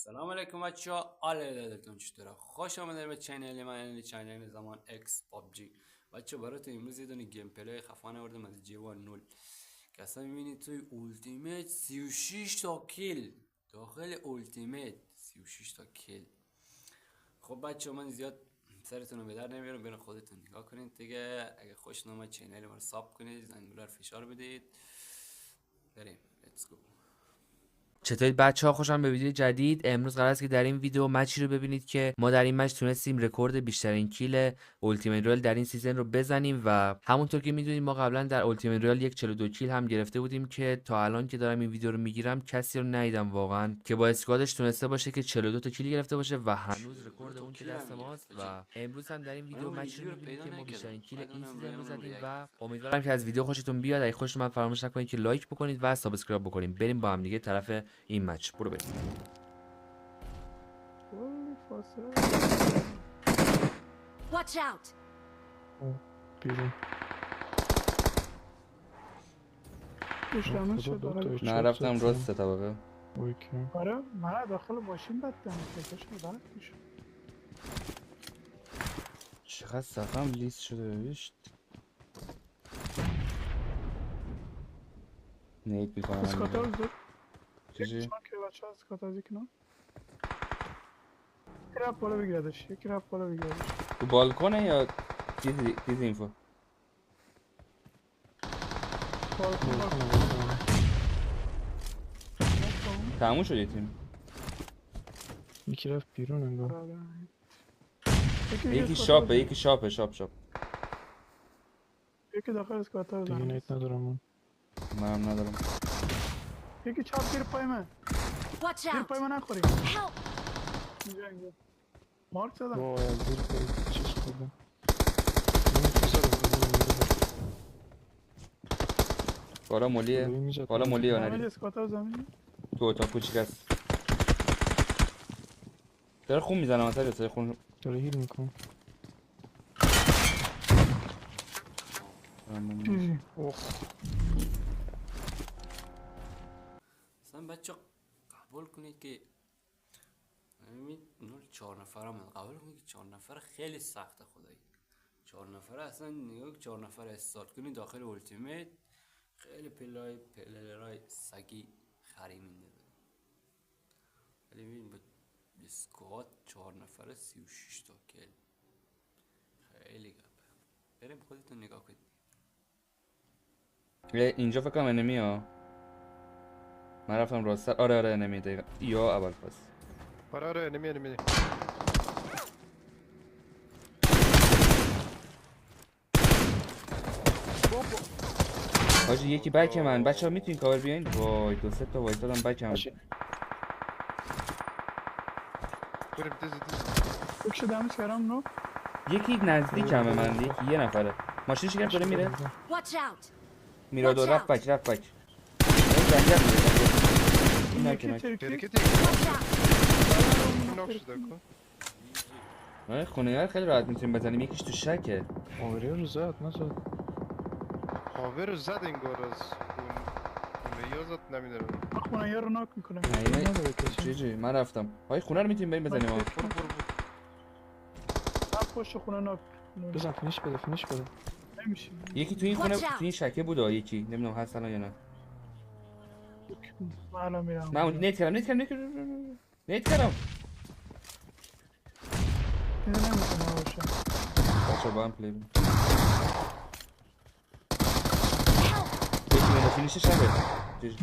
سلام علیکم بچه‌ها، حال دلتون چطوره؟ خوش آمدید به چینل من، چینل زمان اکس پابجی. بچه‌ها براتون امروز یه دونه گیم پلی خفن آوردم از جوان 0 که اصلا می‌بینید توی التیمیت 36 تا کیل داخل التیمیت 36 تا کیل. خب بچه‌ها من زیاد سرتون رو به در نمیارم، برین خودتون نگاه کنید دیگه. اگه خوش اومد چینل ما رو ساب کنید، زنگوله رو فشار بدید. بریم لیتس گو. چطورید بچه‌ها؟ خوشم به ویدیو جدید. امروز قرار است که در این ویدیو مچی رو ببینید که ما در این مچ تونستیم رکورد بیشترین کیل التیمیت رویال در این سیزن رو بزنیم و همونطور که میدونید ما قبلا در التیمیت رویال یک 42 کیل هم گرفته بودیم که تا الان که دارم این ویدیو رو میگیرم کسی رو ندیدم واقعا که با اسکوادش تونسته باشه که 42 تا کیل گرفته باشه و هنوز رکورد اون که دست ماست. و امروز هم در این ویدیو مچی رو میبینید که ما بیشترین کیل این سیزن رو زدیم و امیدوارم که از ویدیو خوشتون بیاد. اگه خوشتون اومد فراموش نکنید که لایک بکنید و سابسکرایب بکنید. بریم با هم دیگه طرف این مچ. برو بریم. Watch out! بیرون پشتمه شد داره. نه رفتم راست طبقه. اوکی آره من داخل ماشین بدتم فکرش راحت میشه. چقدر صفم لیست شده ببیشت نیت میکنم اسکاتاز دو چیزی؟ چون که بچه ها اسکاتاز یک نه یکی رفت بالا بگیردش، یکی رفت بالا بگیردش. تو بالکنه یا چیزی اینفو؟ بالکن تموم شد یه تیم یکی رفت بیرون انگار یکی شاپه یکی شاپ یکی داخل اسکاتاز دیگه نیت ندارم منم ندارم. یکی چاپ گیر پای من، Watch گیر out! پای من نخوری Help! اینجا مارک زدم. وای زیر پای چیز خوردم بالا مولیه یا عمل نری اسکاتاز زمین تو اتاق کوچیک است داره خون میزنم اصلا جسه خون داره هیل میکن اصلا بچه قبول کنید که همین 4 نفر هم قبول کنید که 4 نفر خیلی سخته. خدایی 4 نفر اصلا نگاه 4 نفر استارت کنید داخل التیمیت خیلی پلیرای سگی خری مینده داره. ولی ببین با اسکواد 4 نفر 36 تا کل خیلی گپه. بریم خودتون نگاه کنید. اینجا فکر کنم انمی ها من رفتم راستر. آره انمی دقیقا یا اول پاس آره انمی حاجی یکی بک من. بچه ها میتونین کاور بیاین؟ وای 2-3 تا وایسادم بک من. بریم دیزی یک شدمش کردم نو یکی نزدیک همه من. یکی یه نفره ماشینش گرفت داره میره. Watch out! میرادو رفت بک زنجر میره. این یکی نکنه ترکی Watch out! ناک شده کن آره خونه خیلی راحت میتونیم بزنیم. یکیش تو شکه. آوری رو زد نزد خاوه رو زد انگار از خونه یا زد نمیدارم. خونه یا رو ناک میکنم. نداره چیجی من رفتم. های خونه رو میتونیم بریم بزنیم ها. رفت پشت خونه ناک بزن فینیش بده نمیشه. یکی تو این خونه تو این شکه بود یکی نمیدونم هست الان یا نه. من الان میرم. من اون نیت کردم اینو نمیتونم باشه. بچه با هم پلی بیم. یکی مونده فینیش شبه.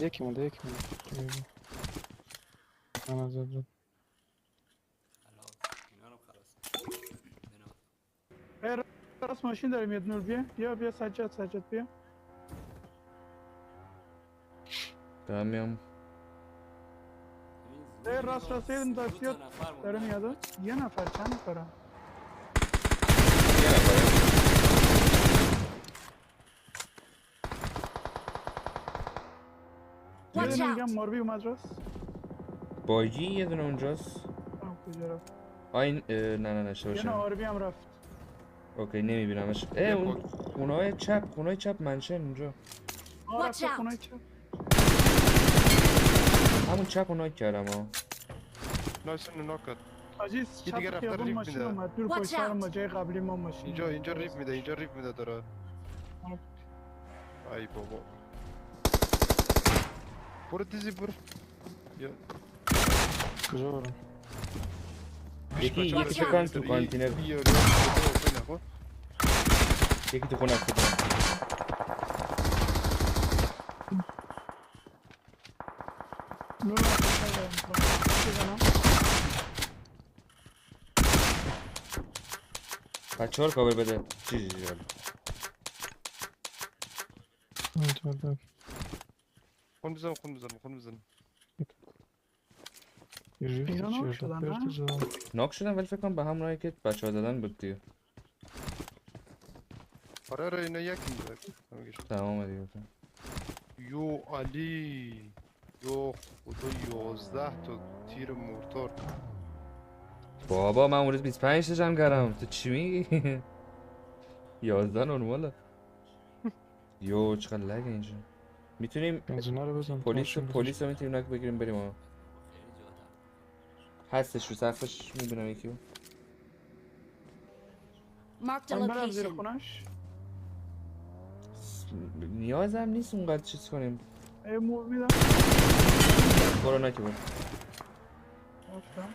یکی مونده من از زد اینا رو خلاص. راست ماشین داریم یه نور بیا سجاد بیا. دارم میام. راست یه دستیات داره میاد. یه نفر چند نفره؟ یه نفره. یه Watch دونه میگم out! ماربی اومد راست. باجی یه دونه اونجاست. کجا رفت؟ آین نه یه نه آربی هم رفت. اوکی نمیبینمش. اون خونه‌های چپ منشن اونجا. رفت خونه چپ. همون چپ رو ناک کردم ها. نایس اینو ناک کرد. عزیز یه دیگه چپ رفته خیابون ریپ ماشین میده. اومد دور Watch پای سر out. ما جای قبلی ما ماشین اینجا ریپ میده، اینجا ریپ میده داره. ای بابا. برو دیزی برو. یا کجا برم؟ یکی فکر کنم تو کانتینر، یکی تو خونه است فکر کنم. نور بزنم بچه ها رو کاور بده. چی خون بزن خون بزن خون بزن. اینا ناک شدن، نه؟ ناک شدن ولی فکر کنم به همون راهی که بچه ها زدن بود دیگه. آره آره اینا یکی میده. تمام دیگه. یو علی یو خدا 11 تا تیر مورتار. بابا من اون روز 25 تا جمع کردم، تو چی میگی؟ 11 نرماله. یو چقدر لگه اینجا. میتونیم بنزینه رو بزن. پلیس رو میتونیم نک بگیریم بریم ها. هستش رو سقفش میبینم یکیو. Marked a من برم زیر location. خونش نیازم نیست اونقدر چیز کنیم. ای موو میدم برو نکی برو. رفتم.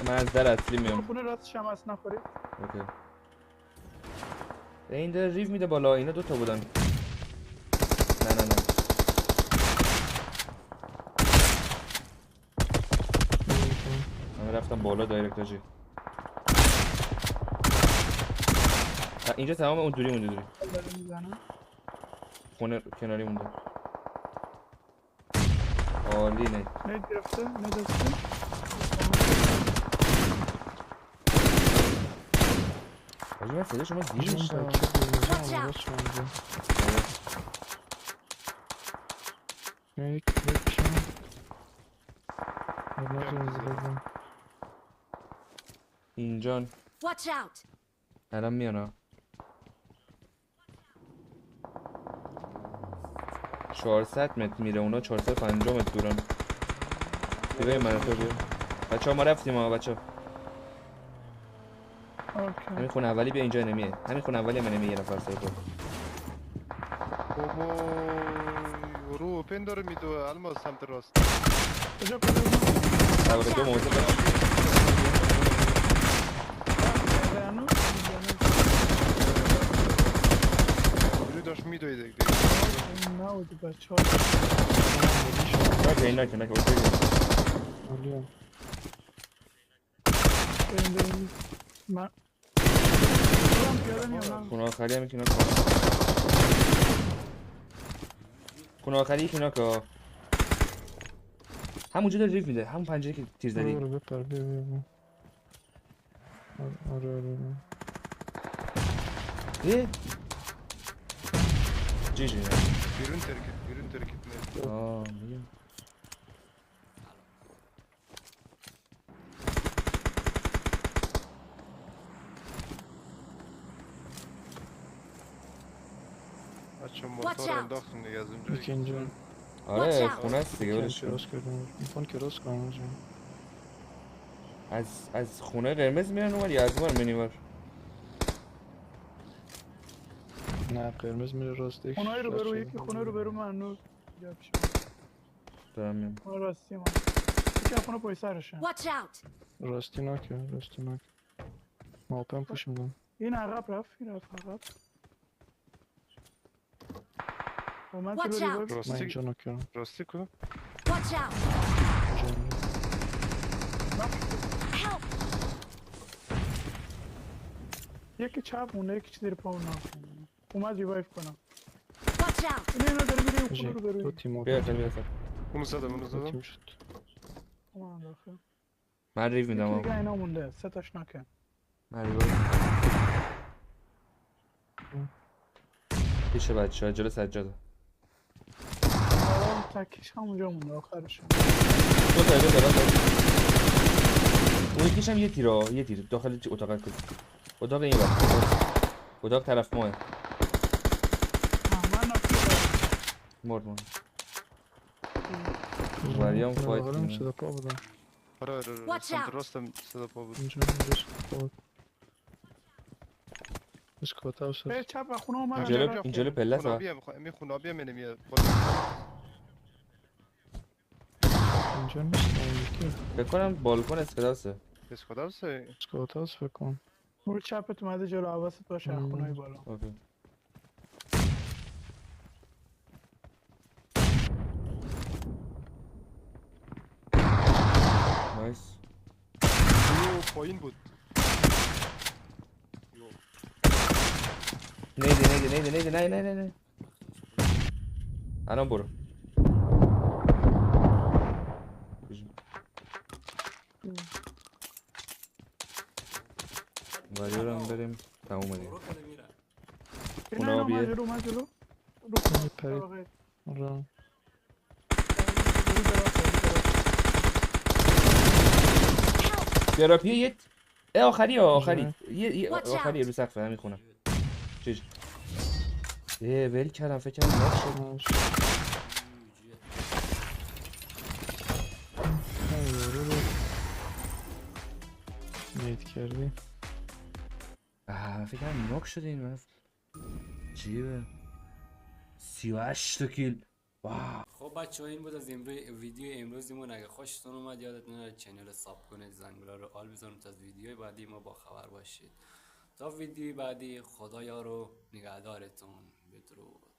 من از در اصلی میام. خونه راستش هم هست نخوری اوکی. این داره ریو میده بالا، اینا دوتا بودن. نه من رفتم بالا دایرکت آجی. اینجا تمام اون دوری مونده دوری. داره میزنم خونه کناری مونده. عالی نه. نید گرفته نید دستی آجی من صدا شما دیر میشنم. Watch out. یک بکشم. بزن. اینجان Watch out. الان میانا. 400 متر میره اونا، 450 متر دورن. بیا من تو بیا. بچه‌ها ما رفتیم ها بچه‌ها. اوکی همین خونه اولی بیا اینجا نمیه. همین خونه اولی من نمیه نفر سر بود. بابا رو اوپن داره میدو الماس سمت راست. کجا کجا سوار دو موزه برم. هنوز اینو داشت میدوید دیگه. نبودی بچه ها نکه اوکی عالیه. بریم من برم پیاده میام خونه آخری هم یکی ناکه. خونه آخری یکی ناکه. همونجا داره ریف میده، همون پنجره که تیر زدی. برو بپر بیا. آره. جی بیرون ترکت نه. میگم بچه Watch مورتار out. انداختم دیگه از اونجا. یکی اینجا. آره Watch out. خونه است دیگه ولش کن. کراس کردم. میخوان کراس کنم اینجا. از خونه قرمز میرن اونور یا از اونور منیور؟ نه قرمز میره راست. یک خونه رو برو راست یکی شده. خونه رو برو من نور جا پیشم. دارم میام. خونه راستی من یکی خونه پای سرشم Watch out. راستی ناکه. ما اوپن پوش میدم. این عقب رفت این رفت عقب با من Watch تو out. ریوایو من راستی اینجا ناکه. راستی کو Watch out. Help. یکی چپ مونه یکی زیر پامون ناکنه اومد ریوایو کنم Watch out. اینو داره میره اون خونه رو دو برو تیم بیا اوپن. بیا اونو زدم دو تیم شد. اومد داخل من ریو میدم یکی آقا. دیگه اینا مونده سه تاش نکن من ریو پیش بچه ها جلو سجاده. آرام تکیش همونجا مونده آخرش دو تا اون یکیش هم یه تیر داخل اتاق کن. اتاق این وقت اتاق طرف ماه. من ناکی مرد ولیام فایت آره کنه. صدا پا بودم آره آره آره Watch سمت out. راستم صدا پا بود. اینجا صدا پا بود اسکوت هاوس به چپ و خونه اومدن جلو- رفت. این جلو پله تا خونابی هم می خونابی هم نمیاد. اینجا نیست اون یکی فکر کنم بالکن اسکداسه. اسکودا سه. اسکوت هاوس فکر کنم اون چپت اومده جلو حواست باشه مم. خونه بالا. اوکی. نایس. پایین بود. نیده نه الان برو. ولی رو هم بریم تموم دیگه. برو کنه میره. اینا خونه آبیه. اومد جلو. پرید. آره. آره تراپی یه آخری آخری کجا؟ یه Watch آخری out. رو سقف همین خونم. چیز ول کردم فکر کردم ناک شد. یارو رو نیت کردی فکر کردم ناک شده این من جیبه 38 تا کیل. واو. خب بچه ها این بود از ویدیو امروزیمون. اگه خوشتون اومد یادتون نره چنل ساب کنید، زنگوله رو آل بزنید تا از ویدیوی بعدی ما با خبر باشید. تا ویدیوی بعدی خدایا رو نگهدارتون. بدرود.